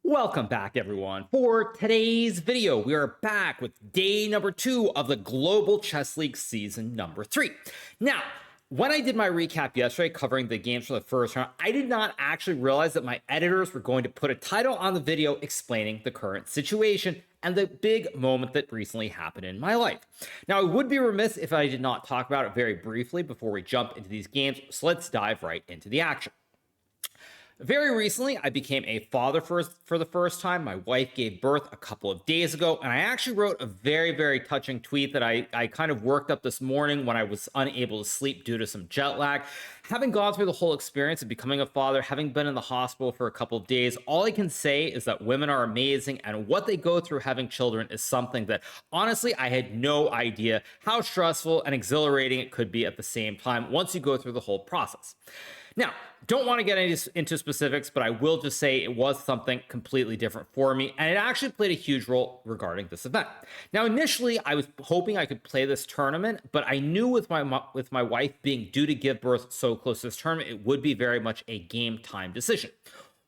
Welcome back, everyone. For today's video, we are back with day number 2 of the Global Chess League season number 3. Now, when I did my recap yesterday covering the games for the first round, I did not actually realize that my editors were going to put a title on the video explaining the current situation and the big moment that recently happened in my life. Now, I would be remiss if I did not talk about it very briefly before we jump into these games, so let's dive right into the action. Very recently, I became a father for the first time. My wife gave birth a couple of days ago, and I actually wrote a very touching tweet that I kind of worked up this morning when I was unable to sleep due to some jet lag. Having gone through the whole experience of becoming a father, having been in the hospital for a couple of days, all I can say is that women are amazing, and what they go through having children is something that, honestly, I had no idea how stressful and exhilarating it could be at the same time once you go through the whole process. Now, don't want to get into specifics, but I will just say it was something completely different for me, and it actually played a huge role regarding this event. Now, initially, I was hoping I could play this tournament, but I knew with my wife being due to give birth so close to this tournament, it would be very much a game time decision.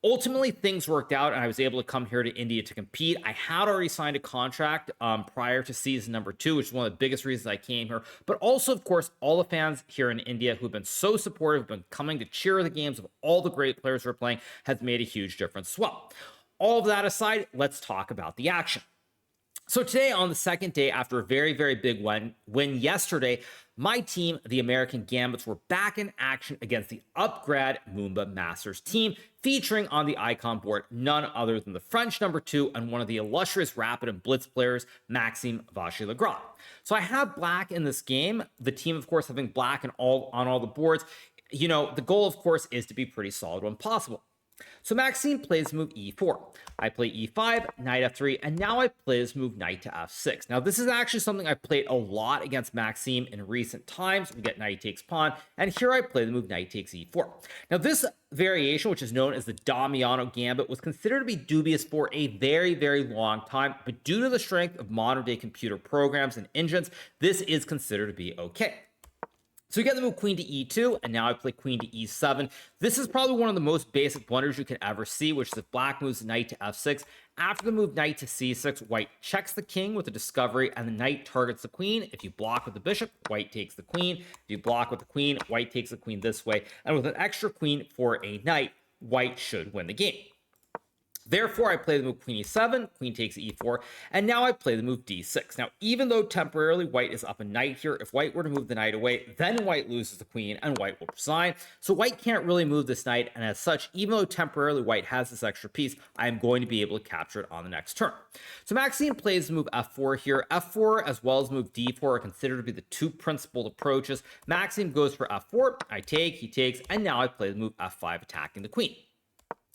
Ultimately, things worked out, and I was able to come here to India to compete. I had already signed a contract prior to season number 2, which is one of the biggest reasons I came here. But also, of course, all the fans here in India who've been so supportive, have been coming to cheer the games of all the great players who are playing, has made a huge difference as well. All of that aside, let's talk about the action. So today, on the second day after a very big win yesterday, my team, the American Gambits, were back in action against the upgrad Mumba Masters team, featuring on the icon board none other than the French number 2 and one of the illustrious rapid and blitz players, Maxime Vachier Lagrave. So I have black in this game, the team, of course, having black on all the boards. You know, the goal, of course, is to be pretty solid when possible. So Maxime plays move e4. I play e5, knight f3, and now I play this move knight to f6. Now, this is actually something I played a lot against Maxime in recent times. We get knight takes pawn, and here I play the move knight takes e4. Now, this variation, which is known as the Damiano Gambit, was considered to be dubious for a very long time, but due to the strength of modern-day computer programs and engines, this is considered to be okay. So we get the move queen to e2, and now I play queen to e7. This is probably one of the most basic blunders you can ever see, which is if black moves knight to f6. After the move knight to c6, white checks the king with a discovery, and the knight targets the queen. If you block with the bishop, white takes the queen. If you block with the queen, white takes the queen this way. And with an extra queen for a knight, white should win the game. Therefore, I play the move queen e7, queen takes e4, and now I play the move d6. Now, even though temporarily white is up a knight here, if white were to move the knight away, then white loses the queen and white will resign. So white can't really move this knight, and as such, even though temporarily white has this extra piece, I am going to be able to capture it on the next turn. So Maxime plays the move f4 here. f4 as well as move d4 are considered to be the two principled approaches. Maxime goes for f4, I take, he takes, and now I play the move f5 attacking the queen.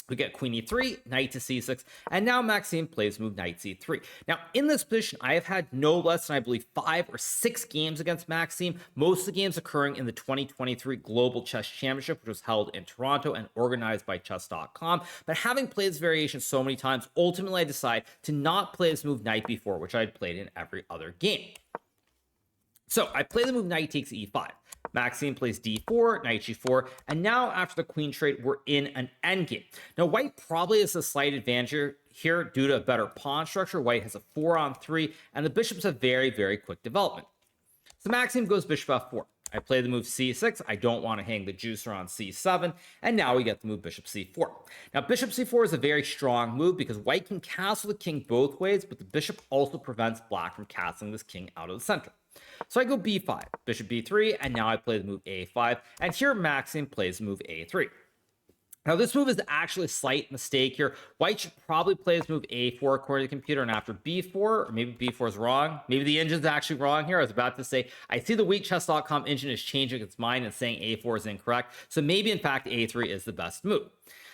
We get queen e3, knight to c6, and now Maxime plays move knight c3. Now, in this position, I have had no less than, I believe, 5 or 6 games against Maxime, most of the games occurring in the 2023 Global Chess Championship, which was held in Toronto and organized by chess.com. But having played this variation so many times, ultimately I decide to not play this move knight b4, which I had played in every other game. So I play the move knight takes e5. Maxime plays d4, knight g4, and now after the queen trade, we're in an endgame. Now, white probably has a slight advantage here due to a better pawn structure. White has a 4-on-3, and the bishops have very quick development. So Maxime goes bishop f4. I play the move c6. I don't want to hang the juicer on c7, and now we get the move bishop c4. Now, bishop c4 is a very strong move because white can castle the king both ways, but the bishop also prevents black from castling this king out of the center. So I go b5, bishop b3, and now I play the move a5, and here Maxime plays the move a3. Now, this move is actually a slight mistake here. White should probably play this move a4 according to the computer, and after b4, or maybe b4 is wrong. Maybe the engine's actually wrong here. I was about to say, I see the weakchess.com engine is changing its mind and saying a4 is incorrect. So maybe, in fact, a3 is the best move.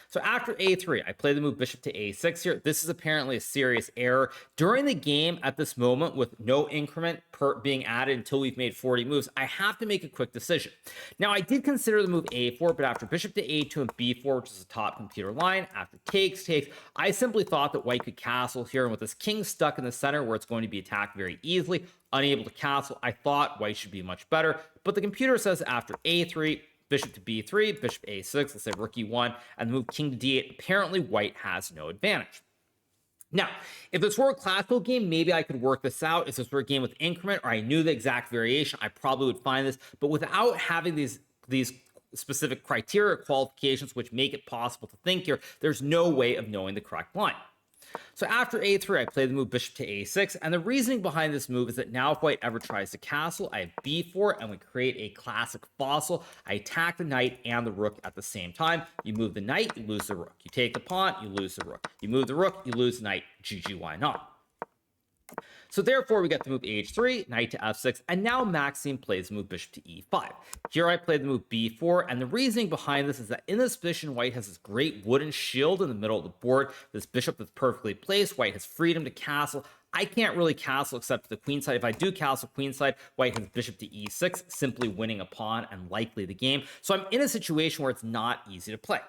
So after a3, I play the move bishop to a6 here. This is apparently a serious error. During the game at this moment, with no increment being added until we've made 40 moves, I have to make a quick decision. Now, I did consider the move a4, but after bishop to a2 and b4, which is the top computer line, after takes, I simply thought that white could castle here, and with this king stuck in the center where it's going to be attacked very easily, unable to castle, I thought white should be much better, but the computer says after a3, bishop to b3, bishop a6, let's say rook e1, and the move king to d8. Apparently, white has no advantage. Now, if this were a classical game, maybe I could work this out. If this were a game with increment, or I knew the exact variation, I probably would find this. But without having these specific criteria or qualifications which make it possible to think here, there's no way of knowing the correct line. So after a3, I play the move bishop to a6, and the reasoning behind this move is that now if white ever tries to castle, I have b4, and we create a classic fossil. I attack the knight and the rook at the same time. You move the knight, you lose the rook. You take the pawn, you lose the rook. You move the rook, you lose the knight. GG, why not? So therefore, we get the move h3, knight to f6, and now Maxime plays the move bishop to e5. Here I play the move b4, and the reasoning behind this is that in this position, white has this great wooden shield in the middle of the board. This bishop is perfectly placed. White has freedom to castle. I can't really castle except to the queenside. If I do castle queenside, white has bishop to e6, simply winning a pawn and likely the game. So I'm in a situation where it's not easy to play.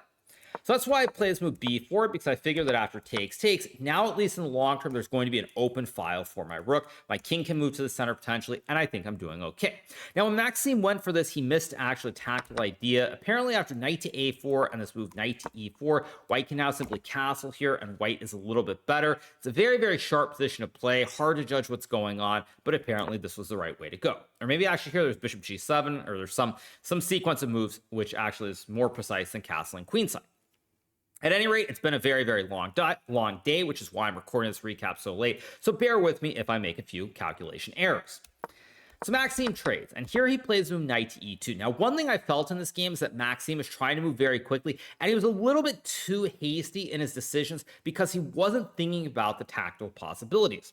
So that's why I play this move b4, because I figure that after takes, now at least in the long term, there's going to be an open file for my rook. My king can move to the center potentially, and I think I'm doing okay. Now, when Maxime went for this, he missed actually a tactical idea. Apparently, after knight to a4 and this move knight to e4, white can now simply castle here, and white is a little bit better. It's a very, very sharp position to play. Hard to judge what's going on, but apparently this was the right way to go. Or maybe actually here there's bishop g7, or there's some sequence of moves which actually is more precise than castling queenside. At any rate, it's been a very, very long day, which is why I'm recording this recap so late. So bear with me if I make a few calculation errors. So Maxime trades, and here he plays move knight to e2. Now, one thing I felt in this game is that Maxime is trying to move very quickly, and he was a little bit too hasty in his decisions because he wasn't thinking about the tactical possibilities.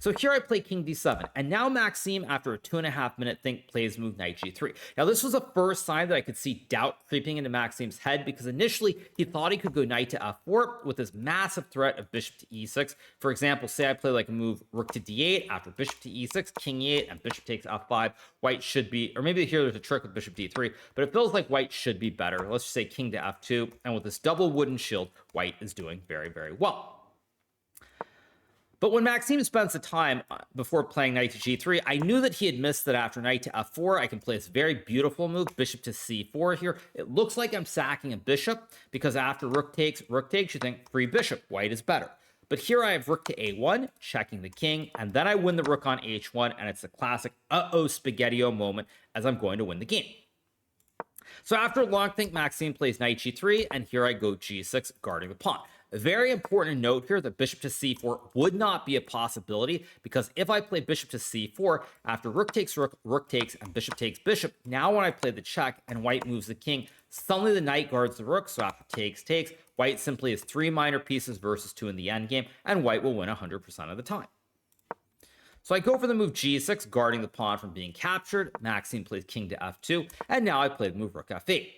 So here I play king d7, and now Maxime, after a 2.5-minute think, plays move knight g3. Now, this was the first sign that I could see doubt creeping into Maxime's head, because initially he thought he could go knight to f4 with this massive threat of bishop to e6. For example, say I play like a move rook to d8 after bishop to e6, king e8, and bishop takes f5. White should be, or maybe here there's a trick with bishop d3, but it feels like white should be better. Let's just say king to f2, and with this double wooden shield, white is doing very, very well. But when Maxime spends the time before playing knight to g3, I knew that he had missed that after knight to f4, I can play this very beautiful move, bishop to c4 here. It looks like I'm sacking a bishop, because after rook takes, you think free bishop, white is better. But here I have rook to a1, checking the king, and then I win the rook on h1, and it's a classic uh-oh spaghetti-o moment, as I'm going to win the game. So after a long think, Maxime plays knight g3, and here I go g6, guarding the pawn. A very important note here that bishop to c4 would not be a possibility, because if I play bishop to c4, after rook takes, and bishop takes bishop, now when I play the check and white moves the king, suddenly the knight guards the rook, so after takes, white simply has 3 minor pieces versus 2 in the endgame, and white will win 100% of the time. So I go for the move g6, guarding the pawn from being captured. Maxime plays king to f2, and now I play the move rook f8.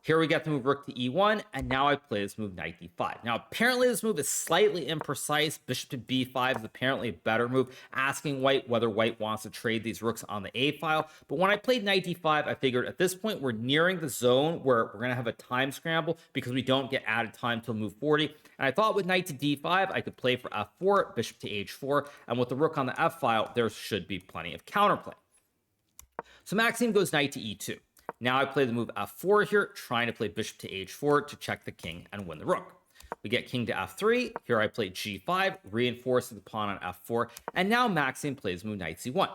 Here we get the move rook to e1, and now I play this move knight d5. Now, apparently this move is slightly imprecise. Bishop to b5 is apparently a better move, asking white whether white wants to trade these rooks on the a file. But when I played knight d5, I figured at this point we're nearing the zone where we're going to have a time scramble, because we don't get added time till move 40. And I thought with knight to d5, I could play for f4, bishop to h4, and with the rook on the f file, there should be plenty of counterplay. So Maxime goes knight to e2. Now I play the move f4 here, trying to play bishop to h4 to check the king and win the rook. We get king to f3. Here I play g5, reinforcing the pawn on f4. And now Maxime plays move knight c1.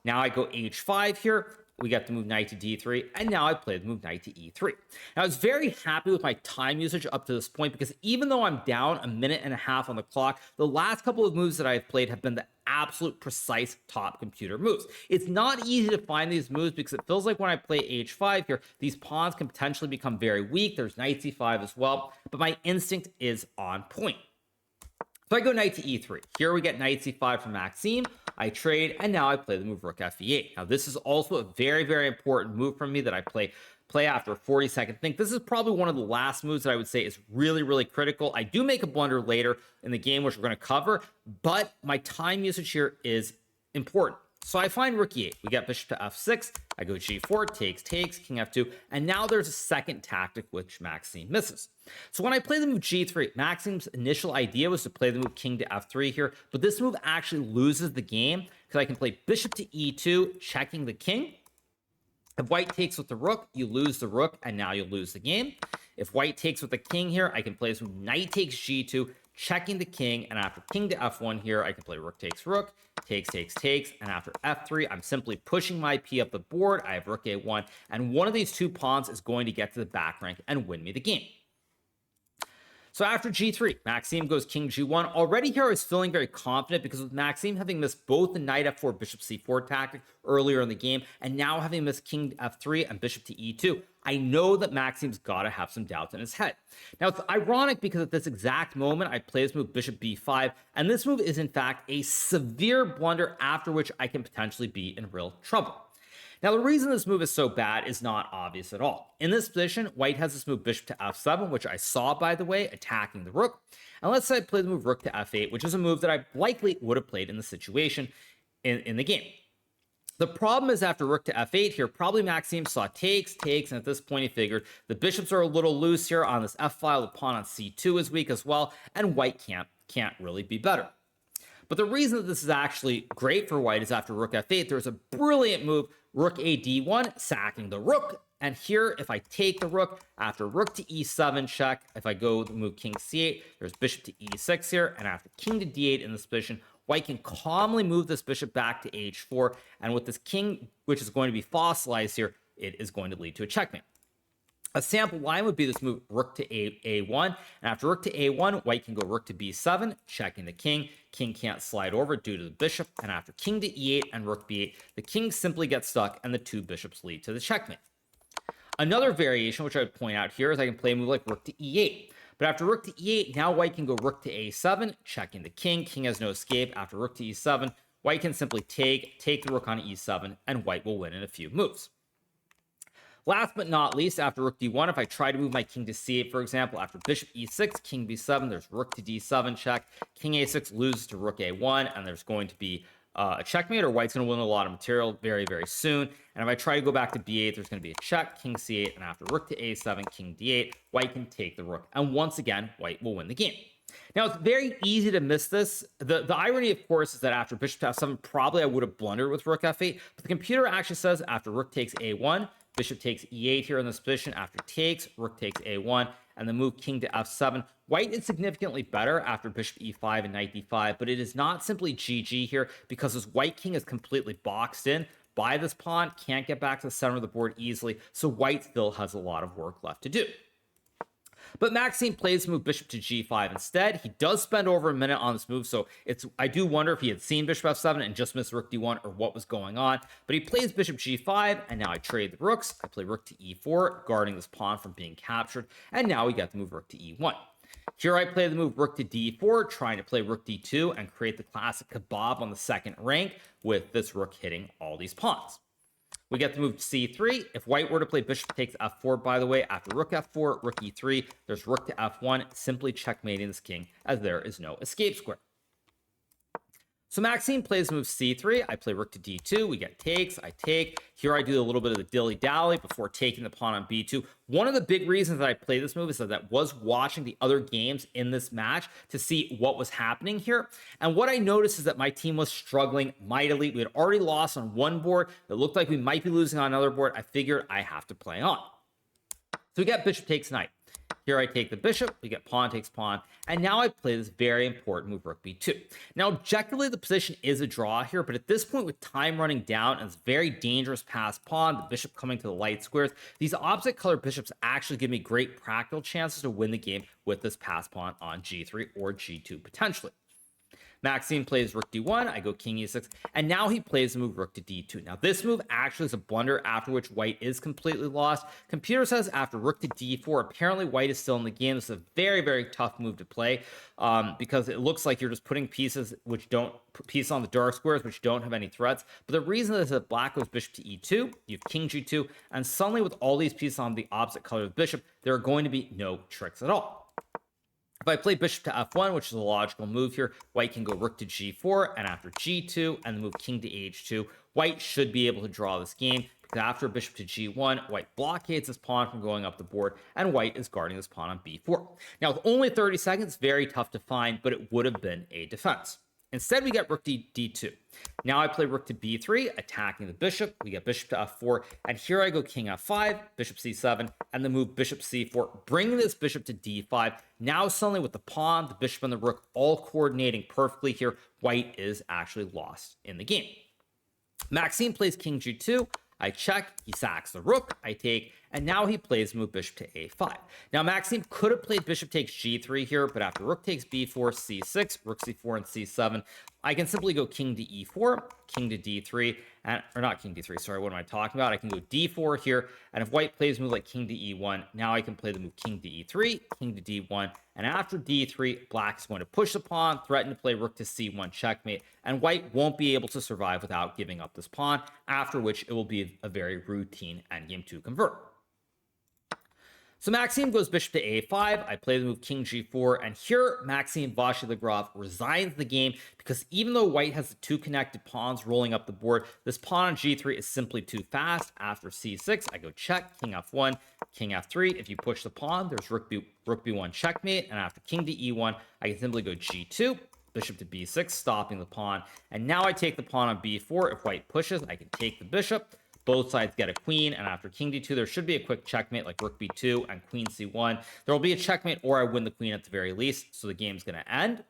Now I go h5 here. We get the move knight to d3, and now I play the move knight to e3. Now, I was very happy with my time usage up to this point, because even though I'm down a minute and a half on the clock, the last couple of moves that I've played have been the absolute precise top computer moves. It's not easy to find these moves, because it feels like when I play h5 here, these pawns can potentially become very weak. There's knight c5 as well, but my instinct is on point. So I go knight to e3. Here we get knight c5 from Maxime. I trade, and now I play the move rook f8. Now, this is also a very, very important move from me that I play after a 40-second think. This is probably one of the last moves that I would say is really, really critical. I do make a blunder later in the game, which we're going to cover, but my time usage here is important. So I find rook e8. We get bishop to f6. I go g4, takes, king f2, and now there's a second tactic which Maxime misses. So when I play the move g3, Maxime's initial idea was to play the move king to f3 here, but this move actually loses the game, because I can play bishop to e2, checking the king. If white takes with the rook, you lose the rook, and now you'll lose the game. If white takes with the king here, I can play this move knight takes g2, checking the king, and after king to f1 here, I can play rook, takes, and after f3, I'm simply pushing my p up the board. I have rook a1, and one of these two pawns is going to get to the back rank and win me the game. So after g3, Maxime goes king g1. Already here I was feeling very confident because with Maxime having missed both the knight f4, bishop c4 tactic earlier in the game, and now having missed king f3 and bishop to e2, I know that Maxime's got to have some doubts in his head. Now, it's ironic because at this exact moment, I play this move bishop b5, and this move is in fact a severe blunder after which I can potentially be in real trouble. Now, the reason this move is so bad is not obvious at all. In this position, white has this move bishop to f7, which I saw, by the way, attacking the rook. And let's say I play the move rook to f8, which is a move that I likely would have played in the situation in the game. The problem is after rook to f8 here, probably Maxime saw takes, and at this point he figured the bishops are a little loose here on this f-file, the pawn on c2 is weak as well, and white can't really be better. But the reason that this is actually great for white is after rook f8, there's a brilliant move, rook a d1, sacking the rook. And here, if I take the rook, after rook to e7 check, if I go the move king c8, there's bishop to e6 here. And after king to d8 in this position, white can calmly move this bishop back to h4. And with this king, which is going to be fossilized here, it is going to lead to a checkmate. A sample line would be this move rook to a1, and after rook to a1, white can go rook to b7, checking the king. King can't slide over due to the bishop, and after king to e8 and rook b8, the king simply gets stuck, and the two bishops lead to the checkmate. Another variation, which I would point out here, is I can play a move like rook to e8. But after rook to e8, now white can go rook to a7, checking the king. King has no escape. After rook to e7, white can simply take the rook on e7, and white will win in a few moves. Last but not least, after rook d1, if I try to move my king to c8, for example, after bishop e6, king b7, there's rook to d7 check, king a6 loses to rook a1, and there's going to be a checkmate, or white's going to win a lot of material very, very soon. And if I try to go back to b8, there's going to be a check, king c8, and after rook to a7, king d8, white can take the rook. And once again, white will win the game. Now, it's very easy to miss this. The irony, of course, is that after bishop to f7, probably I would have blundered with rook f8, but the computer actually says after rook takes a1, bishop takes e8 here in this position. After takes, rook takes a1, and the move king to f7. White is significantly better after bishop e5 and knight d5, but it is not simply GG here because this white king is completely boxed in by this pawn, can't get back to the center of the board easily, so white still has a lot of work left to do. But Maxime plays the move bishop to g5 instead. He does spend over a minute on this move, so I do wonder if he had seen bishop f7 and just missed rook d1 or what was going on. But he plays bishop g5, and now I trade the rooks. I play rook to e4, guarding this pawn from being captured, and now we get the move rook to e1. Here I play the move rook to d4, trying to play rook d2 and create the classic kebab on the second rank with this rook hitting all these pawns. We get the move to c3. If white were to play bishop takes f4, by the way, after rook f4, rook e3, there's rook to f1, simply checkmating this king as there is no escape square. So Maxime plays the move c3. I play rook to d2. We get takes. I take. Here I do a little bit of the dilly-dally before taking the pawn on b2. One of the big reasons that I play this move is that I was watching the other games in this match to see what was happening here. And what I noticed is that my team was struggling mightily. We had already lost on one board. It looked like we might be losing on another board. I figured I have to play on. So we get bishop takes knight. Here I take the bishop, we get pawn takes pawn, and now I play this very important move, rook b2. Now, objectively, the position is a draw here, but at this point, with time running down and this very dangerous passed pawn, the bishop coming to the light squares, these opposite color bishops actually give me great practical chances to win the game with this passed pawn on g3 or g2 potentially. Maxime plays rook d1, I go king e6, and now he plays the move rook to d2. Now, this move actually is a blunder after which white is completely lost. Computer says after rook to d4, apparently white is still in the game. This is a very, very tough move to play because it looks like you're just putting pieces on the dark squares which don't have any threats. But the reason is that black goes bishop to e2, you have king g2, and suddenly with all these pieces on the opposite color of the bishop, there are going to be no tricks at all. If I play bishop to f1, which is a logical move here, white can go rook to g4, and after g2, and the move king to h2, white should be able to draw this game, because after bishop to g1, white blockades this pawn from going up the board, and white is guarding this pawn on b4. Now, with only 30 seconds, very tough to find, but it would have been a defense. Instead, we get rook to d2. Now I play rook to b3, attacking the bishop. We get bishop to f4, and here I go king f5, bishop c7, and then move bishop c4, bringing this bishop to d5. Now suddenly with the pawn, the bishop, and the rook all coordinating perfectly here, white is actually lost in the game. Maxime plays king g2. I check, he sacks the rook, I take, and now he plays move bishop to a5. Now Maxime could have played bishop takes g3 here, but after rook takes b4, c6, rook c4, and c7, I can simply go king to e4, king to d3, or not king d3, sorry, what am I talking about? I can go d4 here, and if white plays move like king to e1, now I can play the move king to e3, king to d1, and after d3, black is going to push the pawn, threaten to play rook to c1 checkmate, and white won't be able to survive without giving up this pawn, after which it will be a very routine endgame to convert. So Maxime goes bishop to a5, I play the move king g4, and here Maxime Vachier Lagrave resigns the game because even though white has the two connected pawns rolling up the board, this pawn on g3 is simply too fast. After c6, I go check, king f1, king f3. If you push the pawn, there's rook b1 checkmate, and after king to e1, I can simply go g2, bishop to b6, stopping the pawn, and now I take the pawn on b4. If white pushes, I can take the bishop. Both sides get a queen, and after king d2, there should be a quick checkmate like rook b2 and queen c1. There will be a checkmate, or I win the queen at the very least, so the game's going to end.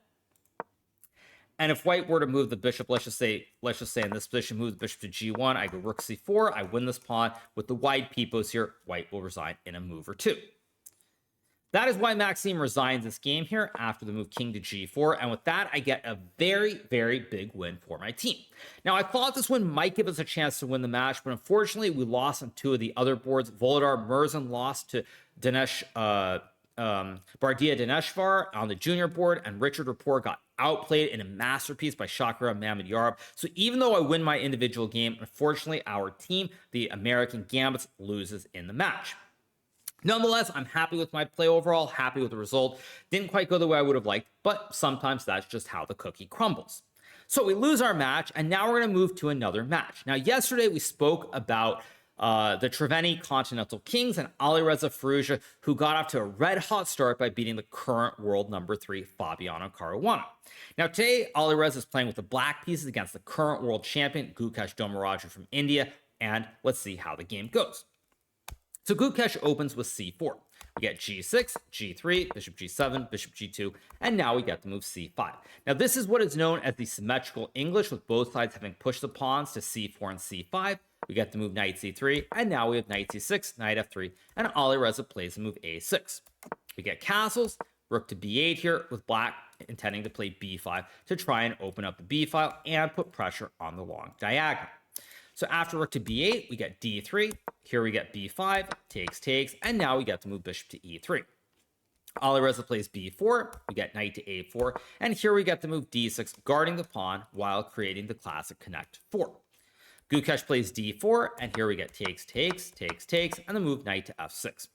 And if white were to move the bishop, let's just say in this position, move the bishop to g1, I go rook c4, I win this pawn. With the wide peepos here, white will resign in a move or two. That is why Maxime resigns this game here after the move king to g4, and with that, I get a very, very big win for my team. Now, I thought this win might give us a chance to win the match, but unfortunately, we lost on two of the other boards. Volodar Mirzan lost to Bardia Dineshvar on the junior board, and Richard Rapport got outplayed in a masterpiece by Shakira Mamedyarov. So even though I win my individual game, unfortunately, our team, the American Gambits, loses in the match. Nonetheless, I'm happy with my play overall, happy with the result. Didn't quite go the way I would have liked, but sometimes that's just how the cookie crumbles. So we lose our match, and now we're going to move to another match. Now, yesterday we spoke about the Triveni Continental Kings and Alireza Firouzja, who got off to a red-hot start by beating the current world number 3, Fabiano Caruana. Now, today, Alireza is playing with the black pieces against the current world champion, Gukesh Domaraja from India, and let's see how the game goes. So Gukesh opens with c4. We get g6, g3, bishop g7, bishop g2, and now we get the move c5. Now this is what is known as the symmetrical English, with both sides having pushed the pawns to c4 and c5. We get the move knight c3, and now we have knight c6, knight f3, and Alireza plays the move a6. We get castles, rook to b8 here, with black intending to play b5 to try and open up the b file and put pressure on the long diagonal. So after rook to b8, we get d3. Here we get b5, takes, and now we get to move bishop to e3. Alireza plays b4, we get knight to a4, and here we get the move d6, guarding the pawn while creating the classic connect 4. Gukesh plays d4, and here we get takes, and the move knight to f6.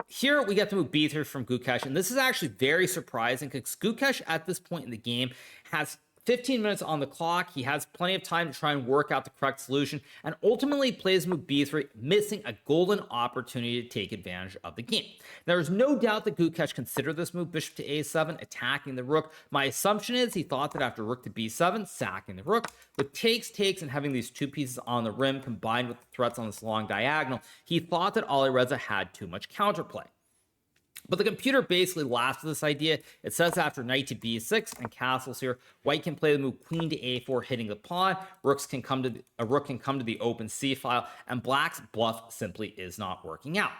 Here we get the move b3 from Gukesh, and this is actually very surprising because Gukesh at this point in the game has 15 minutes on the clock. He has plenty of time to try and work out the correct solution, and ultimately plays move b3, missing a golden opportunity to take advantage of the game. There's no doubt that Gukesh considered this move bishop to a7, attacking the rook. My assumption is he thought that after rook to b7, sacking the rook, with takes, and having these two pieces on the rim combined with the threats on this long diagonal, he thought that Alireza had too much counterplay. But the computer basically laughs at this idea. It says after knight to b6 and castles here, white can play the move queen to a4, hitting the pawn. A rook can come to the open c file, and black's bluff simply is not working out.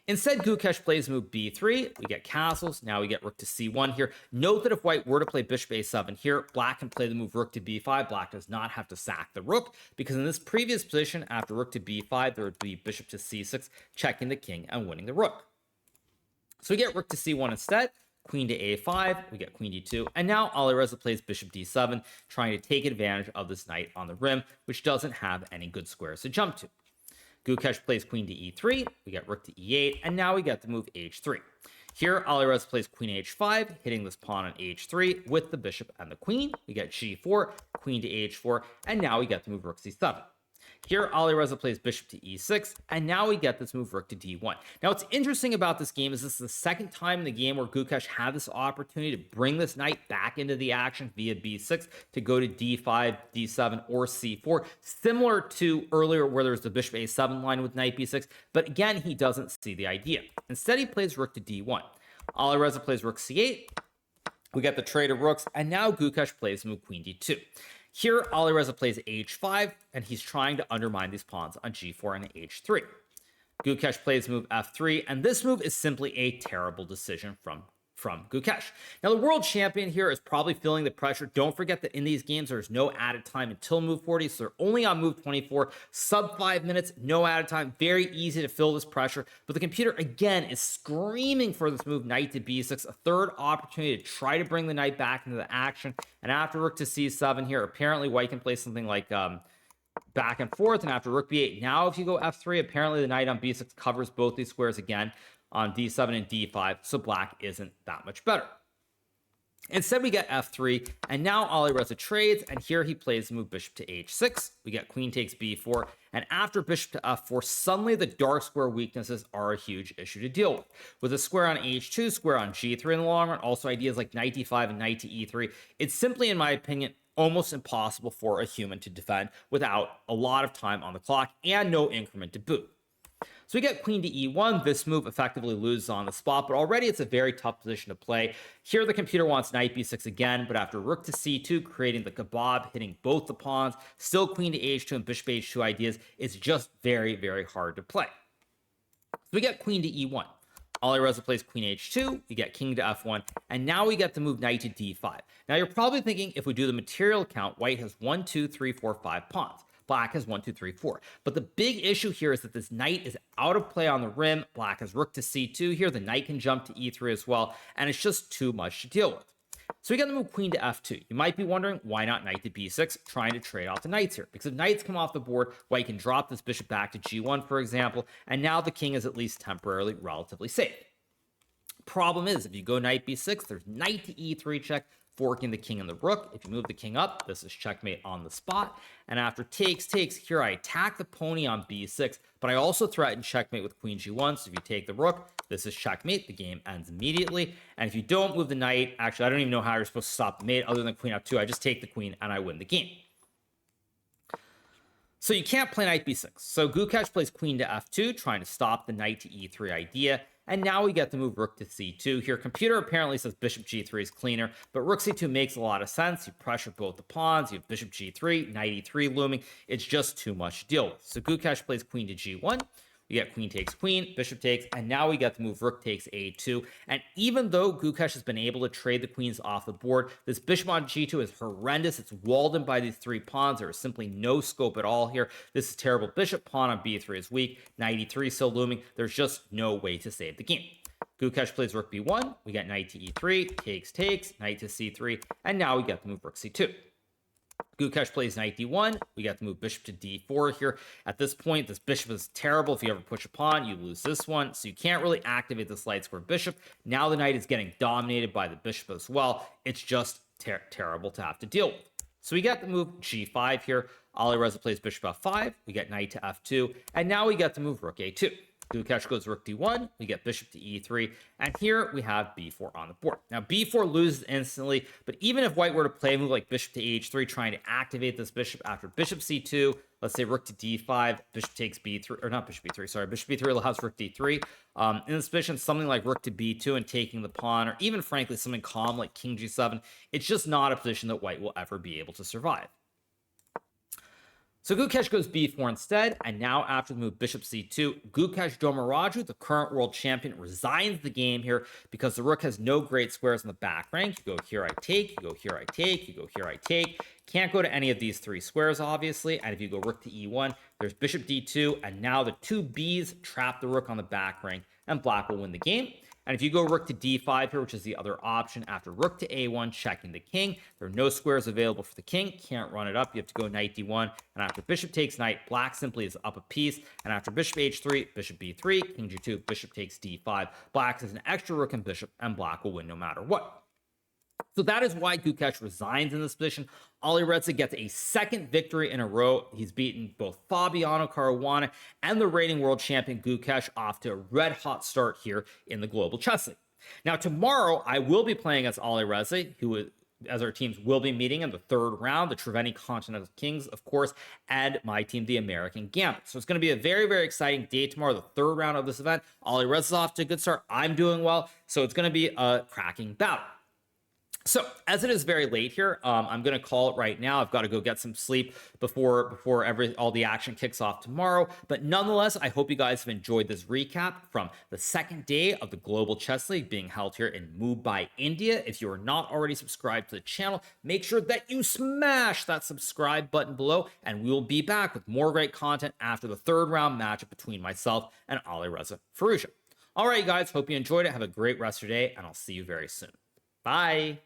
Instead, Gukesh plays move b3. We get castles. Now we get rook to c1 here. Note that if white were to play bishop a7 here, black can play the move rook to b5. Black does not have to sack the rook, because in this previous position, after rook to b5, there would be bishop to c6, checking the king and winning the rook. So we get rook to c1 instead, queen to a5, we get queen d2, and now Alireza plays bishop d7, trying to take advantage of this knight on the rim, which doesn't have any good squares to jump to. Gukesh plays queen to e3, we get rook to e8, and now we get the move h3. Here, Alireza plays queen h5, hitting this pawn on h3 with the bishop and the queen. We get g4, queen to h4, and now we get the move rook c7. Here, Alireza plays bishop to e6, and now we get this move rook to d1. Now, what's interesting about this game is this is the second time in the game where Gukesh had this opportunity to bring this knight back into the action via b6 to go to d5, d7, or c4, similar to earlier where there was the bishop a7 line with knight b6, but again, he doesn't see the idea. Instead, he plays rook to d1. Alireza plays rook c8. We get the trade of rooks, and now Gukesh plays move queen d2. Here, Alireza plays h5, and he's trying to undermine these pawns on g4 and h3. Gukesh plays move f3, and this move is simply a terrible decision from Gukesh. Now, the world champion here is probably feeling the pressure. Don't forget that in these games, there's no added time until move 40, so they're only on move 24, sub 5 minutes, no added time. Very easy to feel this pressure, but the computer, again, is screaming for this move, knight to b6, a third opportunity to try to bring the knight back into the action, and after rook to c7 here, apparently white can play something like back and forth, and after rook b8, now if you go f3, apparently the knight on b6 covers both these squares again on d7 and d5, so black isn't that much better. Instead, we get f3, and now Alireza trades, and here he plays the move bishop to h6. We get queen takes b4, and after bishop to f4, suddenly the dark square weaknesses are a huge issue to deal with. With a square on h2, square on g3 in the long run, also ideas like knight d5 and knight to e3, it's simply, in my opinion, almost impossible for a human to defend without a lot of time on the clock and no increment to boot. So we get queen to e1. This move effectively loses on the spot, but already it's a very tough position to play. Here the computer wants knight b6 again, but after rook to c2, creating the kebab, hitting both the pawns, still queen to h2 and bishop h2 ideas, it's just very, very hard to play. So we get queen to e1. Alireza plays queen h2, we get king to f1, and now we get the move knight to d5. Now you're probably thinking, if we do the material count, white has 1, 2, 3, 4, 5 pawns. Black has 1, 2, 3, 4. But the big issue here is that this knight is out of play on the rim. Black has rook to c2 here. The knight can jump to e3 as well, and it's just too much to deal with. So we get the move queen to f2. You might be wondering, why not knight to b6, trying to trade off the knights here? Because if knights come off the board, white can drop this bishop back to g1, for example, and now the king is at least temporarily relatively safe. Problem is, if you go knight b6, there's knight to e3 check, forking the king and the rook. If you move the king up, this is checkmate on the spot. And after takes, here I attack the pony on b6, but I also threaten checkmate with queen g1. So if you take the rook, this is checkmate. The game ends immediately. And if you don't move the knight, actually, I don't even know how you're supposed to stop the mate other than queen f2. I just take the queen and I win the game. So you can't play knight b6. So Gukesh plays queen to f2, trying to stop the knight to e3 idea. And now we get the move rook to c2 here. Computer apparently says bishop g3 is cleaner, but rook c2 makes a lot of sense. You pressure both the pawns. You have bishop g3, knight e3 looming. It's just too much to deal with. So Gukesh plays queen to g1. We get queen takes queen, bishop takes, and now we get the move rook takes a2. And even though Gukesh has been able to trade the queens off the board, this bishop on g2 is horrendous. It's walled in by these three pawns. There is simply no scope at all here. This is terrible. Bishop pawn on b3 is weak. Knight e3 still looming. There's just no way to save the game. Gukesh plays rook b1. We get knight to e3, takes, knight to c3, and now we get the move rook c2. Gukesh plays knight d1. We got to move bishop to d4 here. At this point, this bishop is terrible. If you ever push a pawn, you lose this one. So you can't really activate this light square bishop. Now the knight is getting dominated by the bishop as well. It's just terrible to have to deal with. So we got the move g5 here. Alireza plays bishop f5. We get knight to f2. And now we get to move rook a2. Gukesh goes rook d1, we get bishop to e3, and here we have b4 on the board. Now, b4 loses instantly, but even if white were to play a move like bishop to h3, trying to activate this bishop after bishop c2, let's say rook to d5, bishop takes b3, or not bishop b3, sorry, bishop b3 allows rook d3. In this position, something like rook to b2 and taking the pawn, or even, frankly, something calm like king g7, it's just not a position that white will ever be able to survive. So Gukesh goes b4 instead, and now after the move bishop c2, Gukesh Domaraju, the current world champion, resigns the game here because the rook has no great squares in the back rank. You go here, I take, you go here, I take, you go here, I take. Can't go to any of these three squares, obviously, and if you go rook to e1, there's bishop d2, and now the two b's trap the rook on the back rank, and black will win the game. And if you go rook to d5 here, which is the other option, after rook to a1, checking the king, there are no squares available for the king. Can't run it up. You have to go knight d1. And after bishop takes knight, black simply is up a piece. And after bishop h3, bishop b3, king g2, bishop takes d5. Black has an extra rook and bishop, and black will win no matter what. So that is why Gukesh resigns in this position. Alireza gets a second victory in a row. He's beaten both Fabiano Caruana and the reigning world champion Gukesh off to a red-hot start here in the Global Chess League. Now, tomorrow, I will be playing as Alireza, as our teams will be meeting in the third round, the Triveni Continental Kings, of course, and my team, the American Gambit. So it's going to be a very, very exciting day tomorrow, the third round of this event. Alireza's off to a good start. I'm doing well. So it's going to be a cracking battle. So as it is very late here, I'm going to call it right now. I've got to go get some sleep before all the action kicks off tomorrow. But nonetheless, I hope you guys have enjoyed this recap from the second day of the Global Chess League being held here in Mumbai, India. If you are not already subscribed to the channel, make sure that you smash that subscribe button below, and we will be back with more great content after the third round matchup between myself and Alireza Firouzja. All right, guys, hope you enjoyed it. Have a great rest of your day, and I'll see you very soon. Bye.